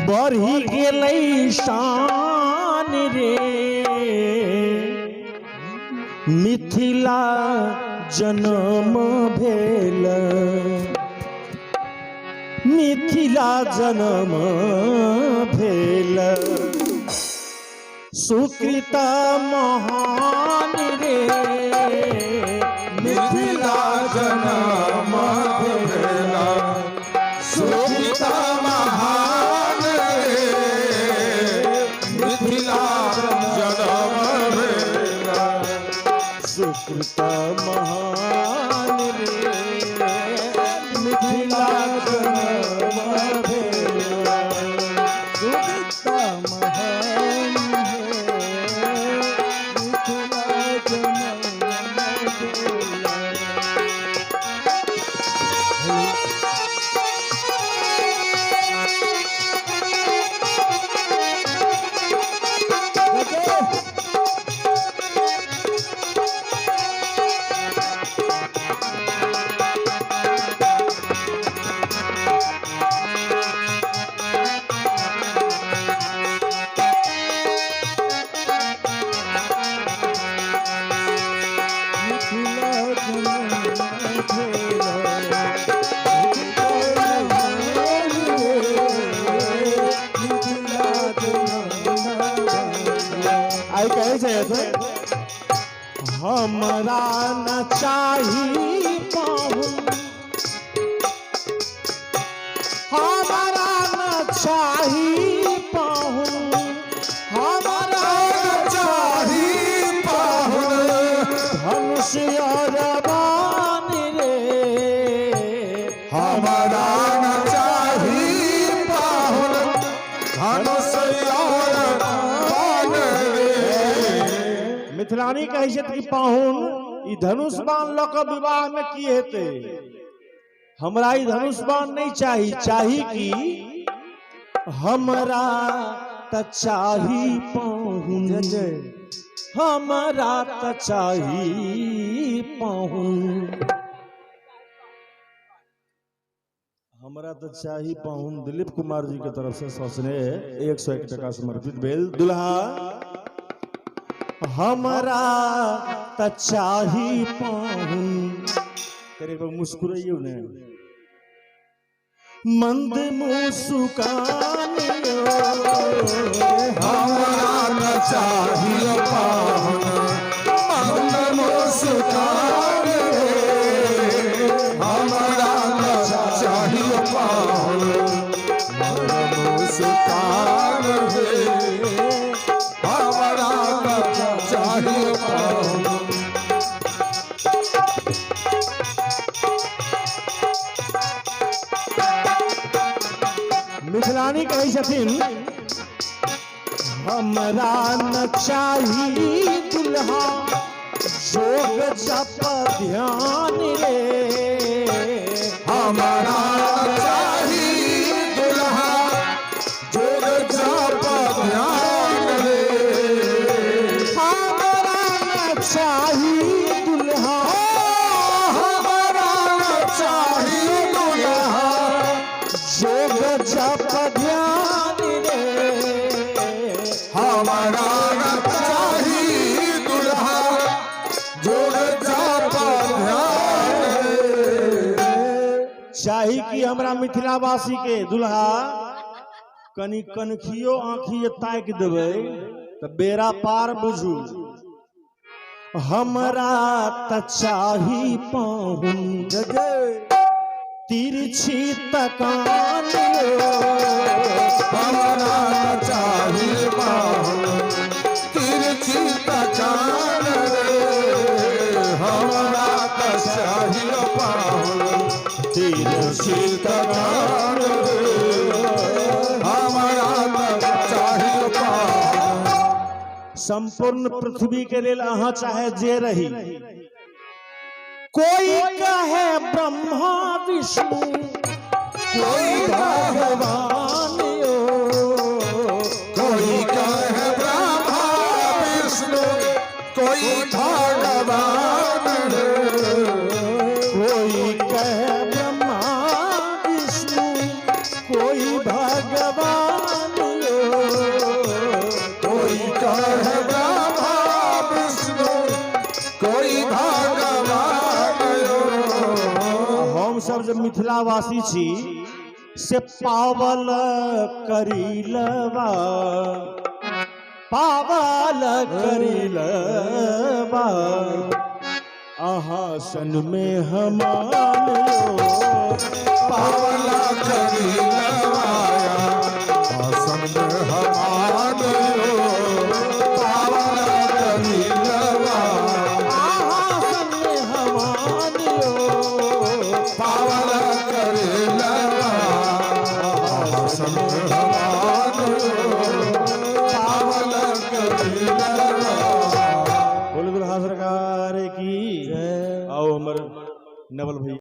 बढ़ी गेलै शान रे मिथिला जन्म भेल मिथिला जन्म भेल सुकृत महान रे मिथिला जन्म भेल सुकृत महान रे मिथिला जन्म भेल सुकृत महान रे मिथिला जन्म भेल सुकृत महान मिथिला जन्म हमरा न चाही पाहुन हमरा न चाही पाहुन हमरा न चाही पाहुन धनुष और बाण रे हमरा न चाही पाहुन धनुष और बाण रे मिथिलानी कहै छै कि पाहुन ई धनुष बाण लऽ कऽ विवाह में की हेतै हमरा ई धनुष बाण नहीं चाही चाही कि हमरा त चाही पाहुन हमरा त चाही पाहुन हमरा त चाही पाहुन दिलीप कुमार जी के तरफ से सस्नेह 101 टका समर्पित भेल दुल्हा हमरा त चाही पाहुन तेरे को मुस्कुराइयो ने मंद मुस्कान हमरा न चाही पाहुन मंद मुस्कान हमरा न चाही पाहुन मंद मुस्कान हमरा न चाही पाहुन मिथिलानी कहै छथिन हमरा न चाही दुल्हा जोग जप ध्यान रे हमरा न चाही दुल्हा जोग जप ध्यान रे हमरा न चाही दुल्हा हमरा न चाही दुल्हा जोग जप ध्यान रे हमरा न चाही दुल्हा जोग जप ध्यान रे चाही कि हमरा मिथिलावासी के दुल्हा कनी कनखियो आँखी ताकि देबै तऽ बेड़ा पार बुझू हमरा त चाही पाहुन तिरछी तकान हमरा न चाही पाहुन तिरछी तकान रे हमरा त चाही पाहुन तिरछी तकान रे हमरा त चाही पाहुन संपूर्ण पृथ्वी के लेल अहाँ चाहे जे रही कोई कहे ब्रह्मा विष्णु कोई भगवान कोई कहे ब्रह्मा विष्णु कोई भगवान कोई कहे ब्रह्मा विष्णु कोई भगवान हम सब जब मिथिलावासी छी से पावल करीलवा, पावल करीलवा अहाँ सन में हमान पावला करी लवाया आसन में हमान पावला करी लवा अहाँ सन में हमान पावला करी लवा आसन में हमान पावला करी लवा। बोल दुल्हा सरकार की। आओ अमर नवल भैया।